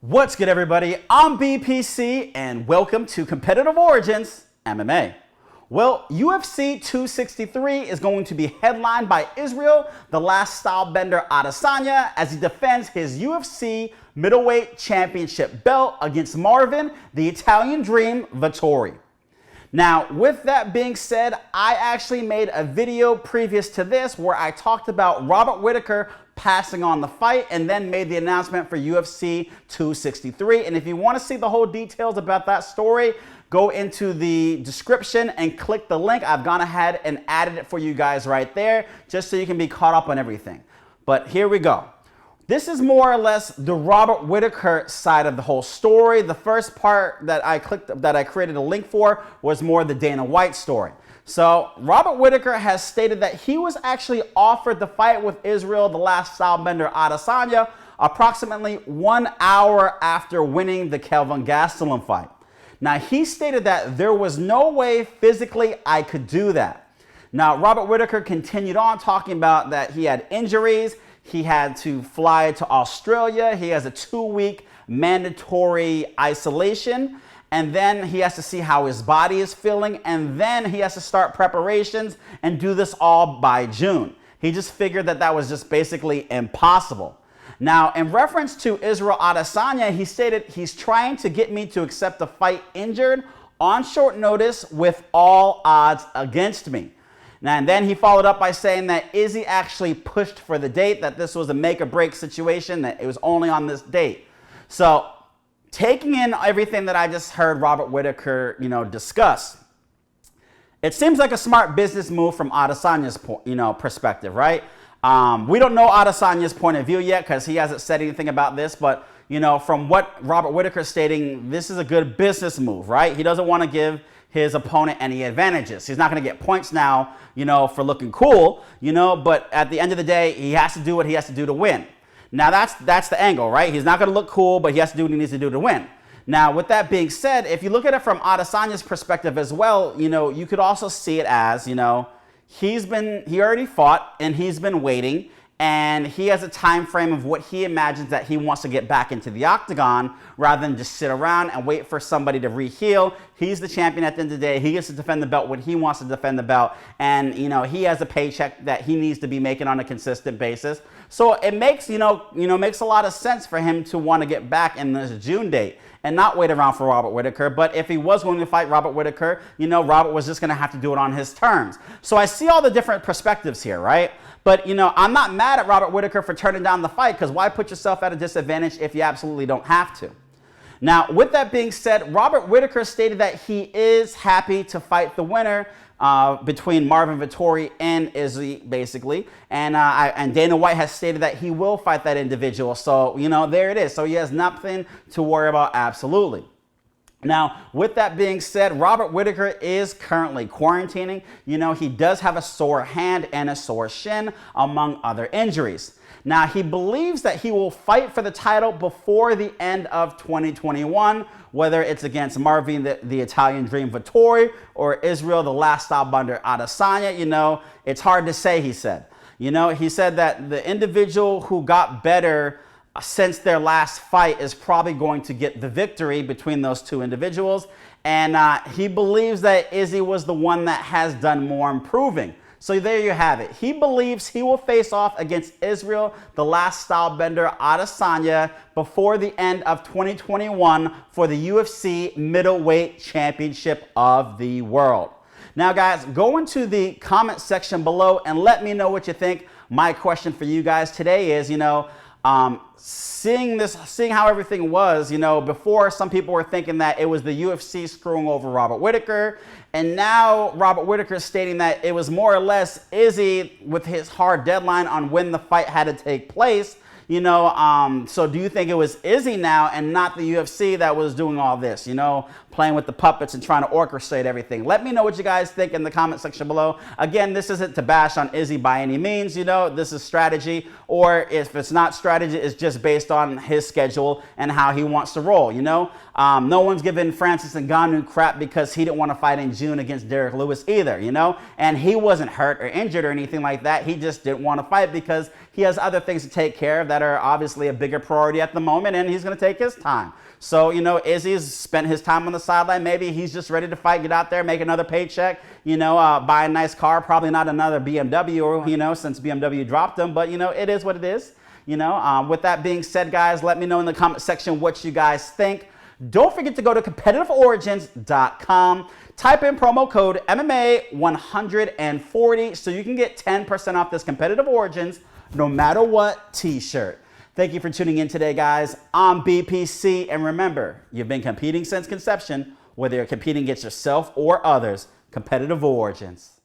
What's good, everybody? I'm BPC and welcome to Competitive Origins MMA. Well, UFC 263 is going to be headlined by Israel, the Last Stylebender Adesanya, as he defends his UFC middleweight championship belt against Marvin, the Italian Dream, Vettori. Now, with that being said, I actually made a video previous to this where I talked about Robert Whittaker passing on the fight and then made the announcement for UFC 263. And if you want to see the whole details about that story, go into the description and click the link. I've gone ahead and added it for you guys right there, just so you can be caught up on everything. But here we go. This is more or less the Robert Whittaker side of the whole story. The first part that I created a link for was more the Dana White story. So Robert Whittaker has stated that he was actually offered the fight with Israel, the Last Stylebender Adesanya, approximately 1 hour after winning the Kelvin Gastelum fight. Now, he stated that there was no way physically I could do that. Now, Robert Whittaker continued on talking about that he had injuries. He had to fly to Australia. He has a 2-week mandatory isolation. And then he has to see how his body is feeling. And then he has to start preparations and do this all by June. He just figured that that was just basically impossible. Now, in reference to Israel Adesanya, he stated he's trying to get me to accept the fight injured on short notice with all odds against me. Now, and then he followed up by saying that Izzy actually pushed for the date, that this was a make or break situation, that it was only on this date. So, taking in everything that I just heard Robert Whittaker, discuss, it seems like a smart business move from Adesanya's, perspective, right? We don't know Adesanya's point of view yet because he hasn't said anything about this, but, from what Robert Whittaker is stating, this is a good business move, right? He doesn't want to give his opponent any advantages. He's not going to get points now, for looking cool, but at the end of the day, he has to do what he has to do to win. Now, that's the angle, right? He's not going to look cool, but he has to do what he needs to do to win. Now, with that being said, if you look at it from Adesanya's perspective as well, you could also see it as, he already fought and he's been waiting, and he has a time frame of what he imagines that he wants to get back into the octagon rather than just sit around and wait for somebody to re-heal. He's the champion at the end of the day. He gets to defend the belt when he wants to defend the belt, and he has a paycheck that he needs to be making on a consistent basis. So it makes makes a lot of sense for him to want to get back in this June date and not wait around for Robert Whittaker. But if he was going to fight Robert Whittaker, Robert was just going to have to do it on his terms. So I see all the different perspectives here, right? But, I'm not mad at Robert Whittaker for turning down the fight, because why put yourself at a disadvantage if you absolutely don't have to? Now, with that being said, Robert Whittaker stated that he is happy to fight the winner between Marvin Vettori and Izzy, basically. And Dana White has stated that he will fight that individual. So, there it is. So he has nothing to worry about, absolutely. Now, with that being said, Robert Whittaker is currently quarantining. He does have a sore hand and a sore shin, among other injuries. Now, he believes that he will fight for the title before the end of 2021, whether it's against Marvin, the Italian Dream, Vettori, or Israel, the Last Stylebender Adesanya. It's hard to say, he said. He said that the individual who got better since their last fight is probably going to get the victory between those two individuals. And he believes that Izzy was the one that has done more improving. So there you have it. He believes he will face off against Israel, the Last Stylebender Adesanya, before the end of 2021 for the UFC Middleweight Championship of the World. Now, guys, go into the comment section below and let me know what you think. My question for you guys today is, seeing how everything was, before some people were thinking that it was the UFC screwing over Robert Whittaker, and now Robert Whittaker is stating that it was more or less Izzy with his hard deadline on when the fight had to take place. So do you think it was Izzy now and not the UFC that was doing all this, playing with the puppets and trying to orchestrate everything? Let me know what you guys think in the comment section below. Again, this isn't to bash on Izzy by any means, this is strategy, or if it's not strategy, it's just based on his schedule and how he wants to roll, No one's giving Francis Ngannou crap because he didn't want to fight in June against Derek Lewis either, and he wasn't hurt or injured or anything like that. He just didn't want to fight because he has other things to take care of that are obviously a bigger priority at the moment, and he's going to take his time. So, you know, Izzy's spent his time on the sideline. Maybe he's just ready to fight, get out there, make another paycheck, you know, buy a nice car, probably not another BMW, you know, since BMW dropped him. But, you know, it is what it is. You know, with that being said, guys, let me know in the comment section what you guys think. Don't forget to go to competitiveorigins.com. Type in promo code MMA140 so you can get 10% off this Competitive Origins no matter what t-shirt. Thank you for tuning in today, guys. I'm BPC, and remember, you've been competing since conception, whether you're competing against yourself or others. Competitive Origins.